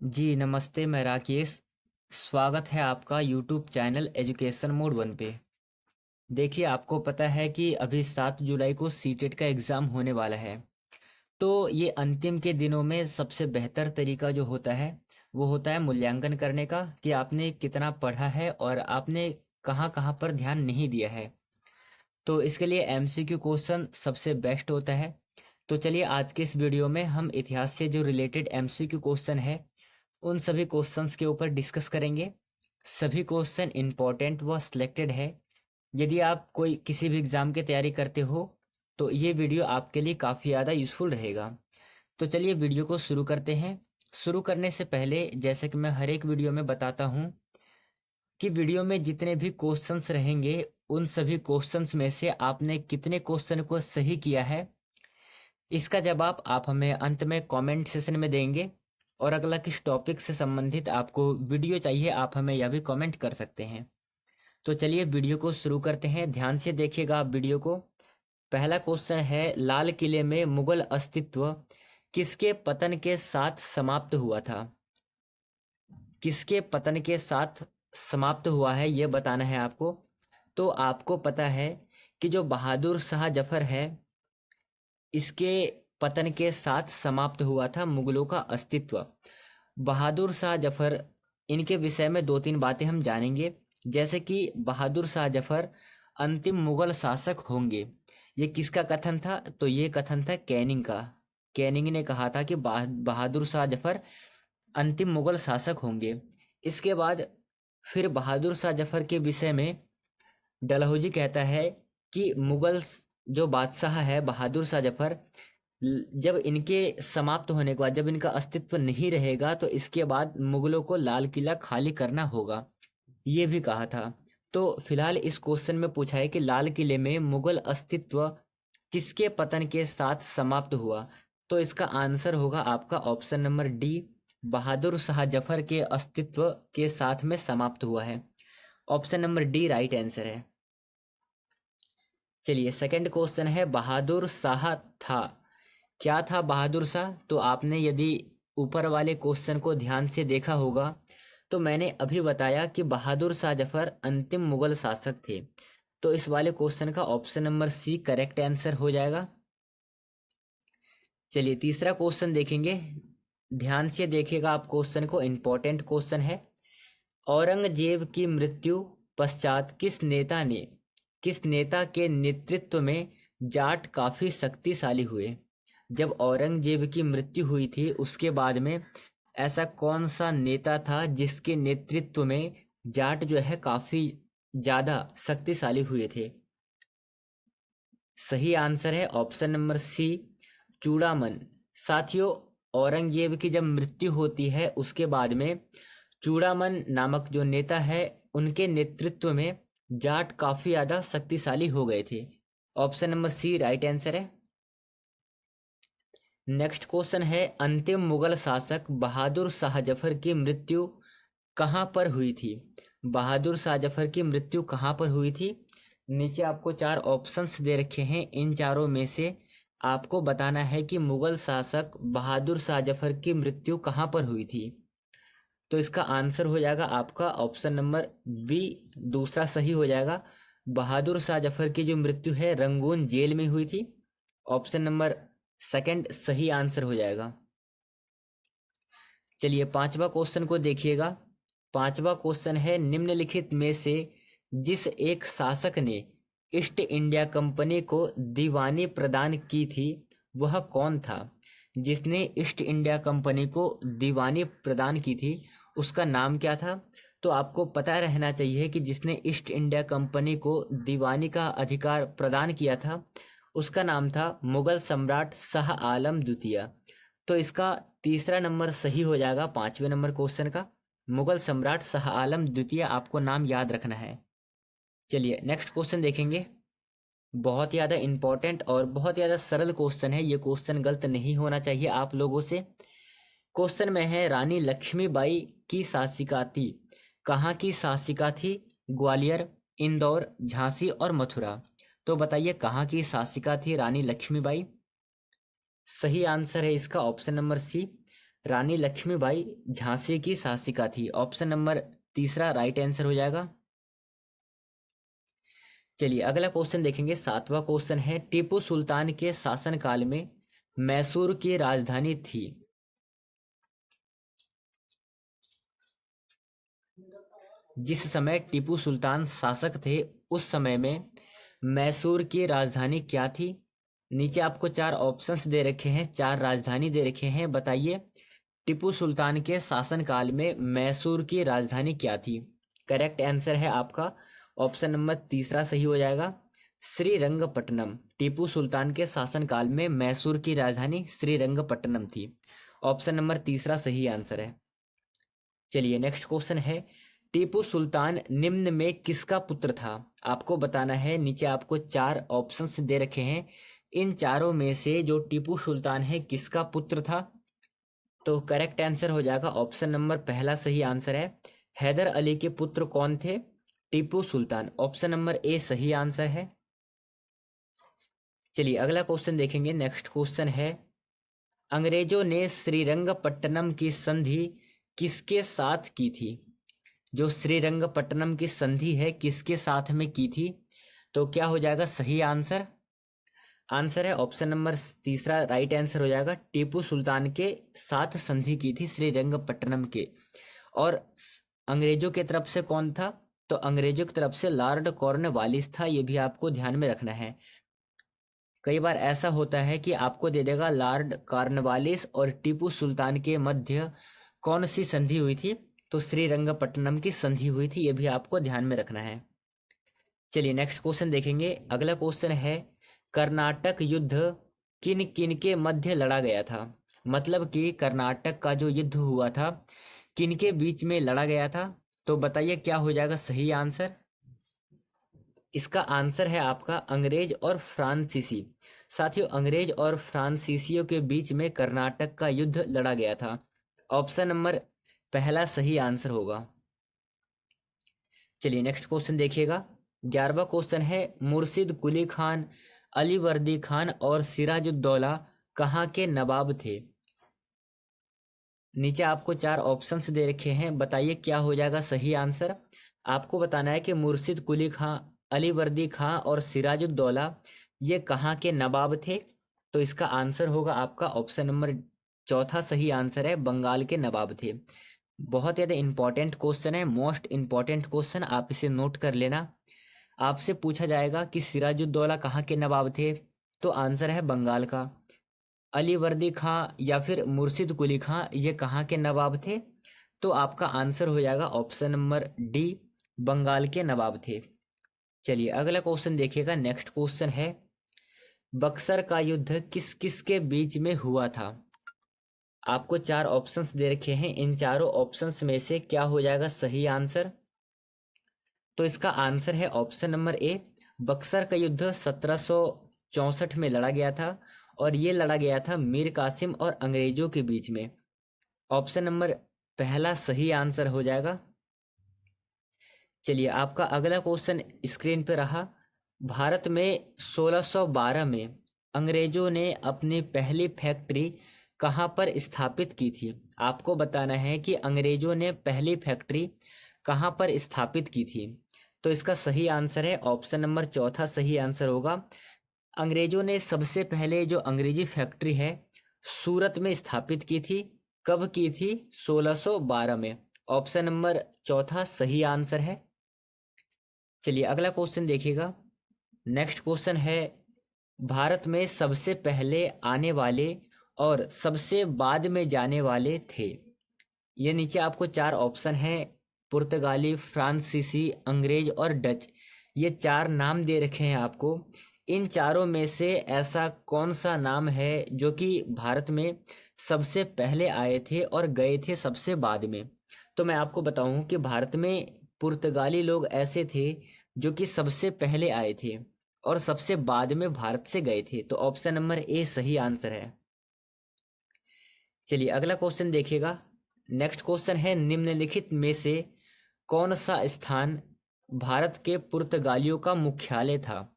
जी नमस्ते, मैं राकेश। स्वागत है आपका यूट्यूब चैनल एजुकेशन मोड 1 पे। देखिए, आपको पता है कि अभी 7 जुलाई को सीटेट का एग्ज़ाम होने वाला है। तो ये अंतिम के दिनों में सबसे बेहतर तरीका जो होता है, वो होता है मूल्यांकन करने का कि आपने कितना पढ़ा है और आपने कहाँ-कहाँ पर ध्यान नहीं दिया है। तो इसके लिए एमसीक्यू क्वेश्चन सबसे बेस्ट होता है। तो चलिए, आज के इस वीडियो में हम इतिहास से जो रिलेटेड एमसीक्यू क्वेश्चन है, उन सभी क्वेश्चंस के ऊपर डिस्कस करेंगे। सभी क्वेश्चन इंपॉर्टेंट व सिलेक्टेड है। यदि आप कोई किसी भी एग्ज़ाम की तैयारी करते हो, तो ये वीडियो आपके लिए काफ़ी ज़्यादा यूज़फुल रहेगा। तो चलिए वीडियो को शुरू करते हैं। शुरू करने से पहले, जैसे कि मैं हर एक वीडियो में बताता हूँ कि वीडियो में जितने भी क्वेश्चंस रहेंगे, उन सभी क्वेश्चंस में से आपने कितने क्वेश्चन को सही किया है, इसका जवाब आप हमें अंत में कमेंट सेशन में देंगे। और अगला किस टॉपिक से संबंधित आपको वीडियो चाहिए, आप हमें यह भी कमेंट कर सकते हैं। तो चलिए वीडियो को शुरू करते हैं। ध्यान से देखिएगा आप वीडियो को। पहला क्वेश्चन है, लाल किले में मुगल अस्तित्व किसके पतन के साथ समाप्त हुआ था? किसके पतन के साथ समाप्त हुआ है, ये बताना है आपको। तो आपको पता है कि जो बहादुर शाह जफर है, इसके पतन के साथ समाप्त हुआ था मुगलों का अस्तित्व। बहादुर शाह जफर, इनके विषय में दो तीन बातें हम जानेंगे। जैसे कि बहादुर शाह जफर अंतिम मुगल शासक होंगे, ये किसका कथन था? तो ये कथन था कैनिंग का। कैनिंग ने कहा था कि बहादुर शाह जफर अंतिम मुगल शासक होंगे। इसके बाद फिर बहादुर शाह जफर के विषय में डलहौजी कहता है कि मुगल जो बादशाह है बहादुर शाह जफर, जब इनके समाप्त होने के बाद, जब इनका अस्तित्व नहीं रहेगा, तो इसके बाद मुगलों को लाल किला खाली करना होगा, ये भी कहा था। तो फिलहाल इस क्वेश्चन में पूछा है कि लाल किले में मुगल अस्तित्व किसके पतन के साथ समाप्त हुआ? तो इसका आंसर होगा आपका option number D, Bahadur Shah Zafar के अस्तित्व के साथ में समाप्त हुआ है। Option number D right answer है। चलिए, सेकंड क्वेश्चन है, बहादुर शाह था, क्या था बहादुर शाह? तो आपने यदि ऊपर वाले क्वेश्चन को ध्यान से देखा होगा, तो मैंने अभी बताया कि बहादुर शाह जफर अंतिम मुगल शासक थे। तो इस वाले क्वेश्चन का option number C correct answer हो जाएगा। चलिए, तीसरा क्वेश्चन देखेंगे। ध्यान से देखिएगा आप क्वेश्चन को, इंपॉर्टेंट क्वेश्चन है। औरंगजेब की मृत्यु पश्चात किस नेता के नेतृत्व में जाट काफी शक्तिशाली हुए? जब औरंगजेब की मृत्यु हुई थी, उसके बाद में ऐसा कौन सा नेता था जिसके नेतृत्व में जाट जो है काफी ज्यादा शक्तिशाली हुए थे? सही आंसर है ऑप्शन नंबर सी, चूड़ामन। साथियों, औरंगजेब की जब मृत्यु होती है, उसके बाद में चूड़ामन नामक जो नेता है, उनके नेतृत्व में जाट काफी ज्यादा शक्तिशाली हो गए थे। Option number C right answer है। नेक्स्ट क्वेश्चन है, अंतिम मुगल शासक बहादुर शाह जफर की मृत्यु कहाँ पर हुई थी? बहादुर शाह जफर की मृत्यु कहाँ पर हुई थी? नीचे आपको चार ऑप्शंस दे रखे हैं। इन चारों में से आपको बताना है कि मुगल शासक बहादुर शाह जफर की मृत्यु कहाँ पर हुई थी। तो इसका आंसर हो जाएगा आपका ऑप्शन नंबर बी, दूसरा सही हो जाएगा। बहादुर शाह जफर की जो मृत्यु है, रंगून जेल में हुई थी। ऑप्शन नंबर सेकंड सही आंसर हो जाएगा। चलिए, पांचवा क्वेश्चन को देखिएगा। पांचवा क्वेश्चन है, निम्नलिखित में से जिस एक शासक ने ईस्ट इंडिया कंपनी को दीवानी प्रदान की थी, वह कौन था? जिसने ईस्ट इंडिया कंपनी को दीवानी प्रदान की थी, उसका नाम क्या था? तो आपको पता रहना चाहिए कि जिसने ईस्ट इंडिया कंपनी को दीवानी का अधिकार प्रदान किया था, उसका नाम था मुगल सम्राट शाह आलम द्वितीय। तो इसका तीसरा नंबर सही हो जाएगा पांचवें नंबर क्वेश्चन का। मुगल सम्राट शाह आलम द्वितीय आपको नाम याद रखना है। चलिए, नेक्स्ट क्वेश्चन देखेंगे। बहुत ज़्यादा इंपॉर्टेंट और बहुत ज़्यादा सरल क्वेश्चन है, ये क्वेश्चन गलत नहीं होना चाहिए आप लोगों से। क्वेश्चन में है, रानी लक्ष्मीबाई की शासिका थी, कहाँ की शासिका थी? ग्वालियर, इंदौर, झांसी और मथुरा। तो बताइए, कहाँ की शासिका थी रानी लक्ष्मीबाई? सही आंसर है इसका ऑप्शन नंबर सी, रानी लक्ष्मीबाई झांसी की शासिका थी। ऑप्शन नंबर तीसरा राइट आंसर हो जाएगा। चलिए अगला क्वेश्चन देखेंगे। सातवां क्वेश्चन है, टीपू सुल्तान के शासनकाल में मैसूर की राजधानी थी। जिस समय टीपू सुल्तान शासक थे उस समय में मैसूर की राजधानी क्या थी? नीचे आपको चार ऑप्शंस दे रखे हैं, चार राजधानी दे रखे हैं। बताइए टीपू सुल्तान के शासनकाल में मैसूर की राजधानी क्या थी? करेक्ट आंसर है आपका ऑप्शन नंबर तीसरा सही हो जाएगा, श्रीरंगपट्टनम। टीपू सुल्तान के शासनकाल में मैसूर की राजधानी श्रीरंगपट्टनम थी। ऑप्शन नंबर तीसरा सही आंसर है। चलिए नेक्स्ट क्वेश्चन है, टीपू सुल्तान निम्न में किसका पुत्र था? आपको बताना है। नीचे आपको चार ऑप्शंस दे रखे हैं, इन चारों में से जो टीपू सुल्तान है किसका पुत्र था? तो करेक्ट आंसर हो जाएगा ऑप्शन नंबर पहला सही आंसर है, हैदर अली के पुत्र कौन थे? Tipu Sultan. Option number A सही आंसर है। चलिए अगला क्वेश्चन देखेंगे। नेक्स्ट क्वेश्चन है, अंग्रेजों ने श्रीरंगपट्टनम की संधि किसके साथ की थी? जो श्रीरंगपट्टनम की संधि है किसके साथ में की थी? तो क्या हो जाएगा सही आंसर? आंसर है ऑप्शन नंबर तीसरा राइट आंसर हो जाएगा, टीपू सुल्तान के साथ संधि की थी श्रीरंगपट्टनम के। और अंग्रेजों की तरफ से कौन था? तो अंग्रेजों की तरफ से लॉर्ड कॉर्नवालिस था। ये भी आपको ध्यान में रखना है। कई बार ऐसा होता है कि आपको दे देगा लॉर्ड कॉर्नवालिस और टीपू सुल्तान के मध्य कौन सी संधि हुई थी? तो श्रीरंगपट्टनम की संधि हुई थी। ये भी आपको ध्यान में रखना है। चलिए नेक्स्ट क्वेश्चन देखेंगे। अगला क्वेश्चन है, कर्नाटक युद्ध किन किन के मध्य लड़ा गया था? मतलब कि कर्नाटक का जो युद्ध हुआ था किन के बीच में लड़ा गया था? तो बताइए क्या हो जाएगा सही आंसर? इसका आंसर है आपका अंग्रेज और फ्रांसीसी। साथियों अंग्रेज और फ्रांसीसियों के बीच में कर्नाटक का युद्ध लड़ा गया था। ऑप्शन नंबर पहला सही आंसर होगा। चलिए नेक्स्ट क्वेश्चन देखिएगा। 11वां क्वेश्चन है, मुर्शिद कुली खान, अलीवर्दी खान और सिराजुद्दौला कहाँ के नवाब थे? नीचे आपको चार ऑप्शंस दे रखे हैं। बताइए क्या हो जाएगा सही आंसर? आपको बताना है कि मुर्शिद कुली खां, अलीवर्दी खां और सिराजुद्दौला ये कहाँ के नवाब थे? तो इसका आंसर होगा आपका ऑप्शन नंबर चौथा सही आंसर है, बंगाल के नवाब थे। बहुत ज़्यादा इंपॉर्टेंट क्वेश्चन है, मोस्ट इंपॉर्टेंट क्वेश्चन, आप इसे नोट कर लेना। आपसे पूछा जाएगा कि सिराजुद्दौला कहाँ के नवाब थे, तो आंसर है बंगाल का। अलीवर्दी खां या फिर मुर्शिद कुली खां ये कहाँ के नवाब थे? तो आपका आंसर हो जाएगा ऑप्शन नंबर डी, बंगाल के नवाब थे। चलिए अगला क्वेश्चन देखिएगा। नेक्स्ट क्वेश्चन है, बक्सर का युद्ध किस किस के बीच में हुआ था? आपको चार ऑप्शंस दे रखे हैं, इन चारों ऑप्शंस में से क्या हो जाएगा सही आंसर? तो इसका आंसर है ऑप्शन नंबर ए, बक्सर का युद्ध 1764 में लड़ा गया था और ये लड़ा गया था मीर कासिम और अंग्रेजों के बीच में। ऑप्शन नंबर पहला सही आंसर हो जाएगा। चलिए आपका अगला क्वेश्चन स्क्रीन पे रहा। भारत में 1612 में अंग्रेजों ने अपनी पहली फैक्ट्री कहाँ पर स्थापित की थी? आपको बताना है कि अंग्रेजों ने पहली फैक्ट्री कहाँ पर स्थापित की थी। तो इसका सही आंसर है ऑप्शन नंबर चौथा सही आंसर होगा। अंग्रेजों ने सबसे पहले जो अंग्रेजी फैक्ट्री है सूरत में स्थापित की थी। कब की थी? 1612 में। ऑप्शन नंबर चौथा सही आंसर है। चलिए अगला क्वेश्चन देखिएगा। नेक्स्ट क्वेश्चन है, भारत में सबसे पहले आने वाले और सबसे बाद में जाने वाले थे। ये नीचे आपको चार ऑप्शन हैं, पुर्तगाली, फ्रांसीसी, अंग्रेज और डच। ये चार नाम दे रखे हैं आपको। इन चारों में से ऐसा कौन सा नाम है जो कि भारत में सबसे पहले आए थे और गए थे सबसे बाद में? तो मैं आपको बताऊं कि भारत में पुर्तगाली लोग ऐसे थे जो कि सबसे पहले आए थे और सबसे बाद में भारत से गए थे। तो ऑप्शन नंबर ए सही आंसर है। चलिए अगला क्वेश्चन देखिएगा। नेक्स्ट क्वेश्चन है, निम्नलिखित में से कौन सा स्थान भारत के पुर्तगालियों का मुख्यालय था?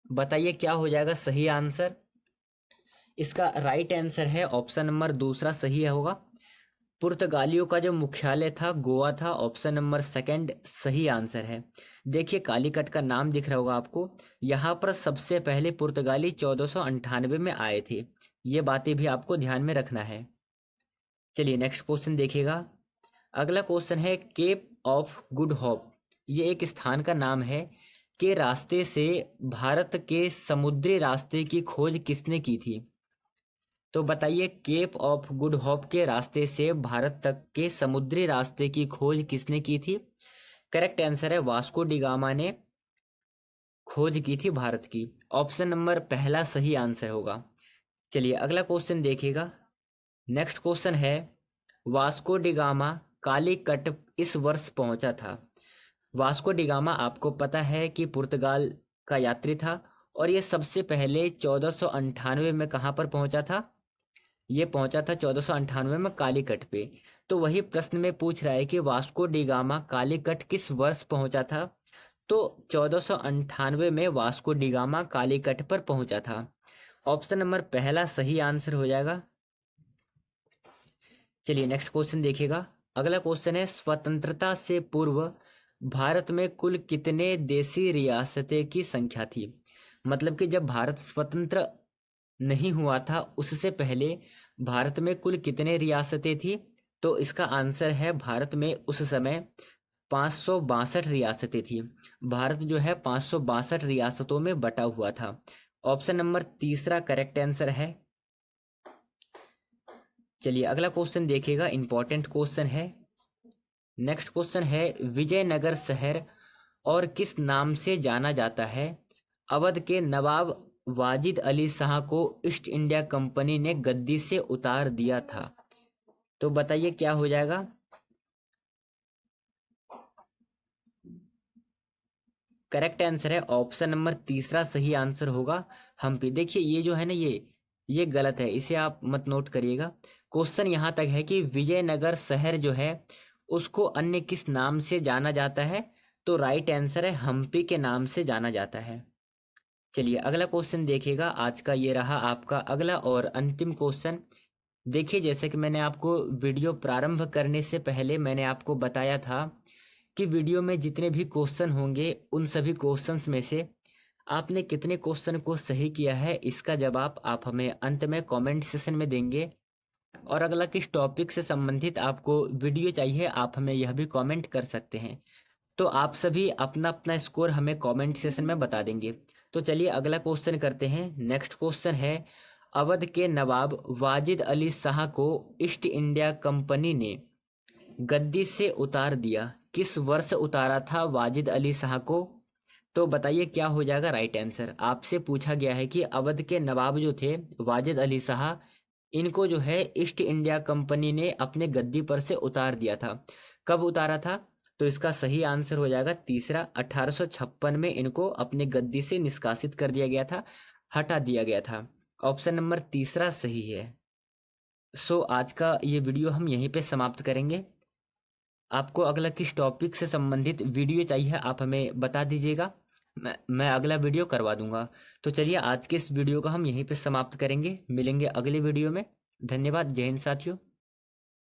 बताइए क्या हो जाएगा सही आंसर? इसका राइट आंसर है ऑप्शन नंबर दूसरा सही है होगा। पुर्तगालियों का जो मुख्यालय था गोवा था, ऑप्शन नंबर सेकंड सही आंसर है। देखिए कालीकट का नाम दिख रहा होगा आपको। यहाँ पर सबसे पहले पुर्तगाली 1498 में आए थे। ये बातें भी आपको ध्यान में रखना है। चलिए नेक्स्ट क्वेश्चन देखिएगा। अगला क्वेश्चन है केप ऑफ गुड होप, ये एक स्थान का नाम है, के रास्ते से भारत के समुद्री रास्ते की खोज किसने की थी? तो बताइए केप ऑफ गुड होप के रास्ते से भारत तक के समुद्री रास्ते की खोज किसने की थी? करेक्ट आंसर है वास्को डिगामा ने खोज की थी भारत की। ऑप्शन नंबर पहला सही आंसर होगा। चलिए अगला क्वेश्चन देखिएगा। नेक्स्ट क्वेश्चन है वास्को डिगामा कालीकट इस वर्ष पहुंचा था। वास्को डिगामा आपको पता है कि पुर्तगाल का यात्री था और ये सबसे पहले 1498 में कहाँ पर पहुंचा था? ये पहुंचा था 1498 में कालीकट पे। तो वही प्रश्न में पूछ रहा है कि वास्को डिगामा कालीकट किस वर्ष पहुंचा था? तो 1498 में वास्को डिगामा कालीकट पर पहुंचा था। ऑप्शन नंबर पहला सही आंसर हो जाएगा। चलिए नेक्स्ट क्वेश्चन देखिएगा। अगला क्वेश्चन है स्वतंत्रता से पूर्व भारत में कुल कितने देशी रियासतें की संख्या थी? मतलब कि जब भारत स्वतंत्र नहीं हुआ था उससे पहले भारत में कुल कितने रियासतें थी? तो इसका आंसर है भारत में उस समय 562 रियासतें थी। भारत जो है 562 रियासतों में बटा हुआ था। ऑप्शन नंबर तीसरा करेक्ट आंसर है। चलिए अगला क्वेश्चन देखिएगा, इंपॉर्टेंट क्वेश्चन है। नेक्स्ट क्वेश्चन है विजयनगर शहर और किस नाम से जाना जाता है? अवध के नवाब वाजिद अली शाह को ईस्ट इंडिया कंपनी ने गद्दी से उतार दिया था। तो बताइए क्या हो जाएगा? करेक्ट आंसर है ऑप्शन नंबर तीसरा सही आंसर होगा हम्पी। देखिए ये जो है ना ये गलत है, इसे आप मत नोट करिएगा। क्वेश्चन यहाँ तक है कि विजयनगर शहर जो है उसको अन्य किस नाम से जाना जाता है? तो राइट आंसर है हम्पी के नाम से जाना जाता है। चलिए अगला क्वेश्चन देखिएगा। आज का ये रहा आपका अगला और अंतिम क्वेश्चन। देखिए जैसे कि मैंने आपको वीडियो प्रारंभ करने से पहले मैंने आपको बताया था कि वीडियो में जितने भी क्वेश्चन होंगे उन सभी क्वेश्चंस में से आपने कितने क्वेश्चन को सही किया है इसका जवाब आप हमें अंत में कमेंट सेशन में देंगे। और अगला किस टॉपिक से संबंधित आपको वीडियो चाहिए आप हमें यह भी कमेंट कर सकते हैं। तो आप सभी अपना अपना स्कोर हमें कमेंट सेशन में बता देंगे। तो चलिए अगला क्वेश्चन करते हैं। नेक्स्ट क्वेश्चन है अवध के नवाब वाजिद अली शाह को ईस्ट इंडिया कंपनी ने गद्दी से उतार दिया, किस वर्ष उतारा था वाजिद अली शाह को? तो बताइए क्या हो जाएगा राइट आंसर। आपसे पूछा गया है कि अवध के नवाब जो थे वाजिद अली शाह, इनको जो है ईस्ट इंडिया कंपनी ने अपने गद्दी पर से उतार दिया था। कब उतारा था? तो इसका सही आंसर हो जाएगा तीसरा, 1856 में इनको अपने गद्दी से निष्कासित कर दिया गया था, हटा दिया गया था। ऑप्शन नंबर तीसरा सही है। सो आज का ये वीडियो हम यहीं पे समाप्त करेंगे। आपको अगला किस टॉपिक से संबंधित वीडियो चाहिए आप हमें बता दीजिएगा, मैं अगला वीडियो करवा दूंगा। तो चलिए आज के इस वीडियो को हम यहीं पे समाप्त करेंगे, मिलेंगे अगले वीडियो में। धन्यवाद, जय हिंद साथियों।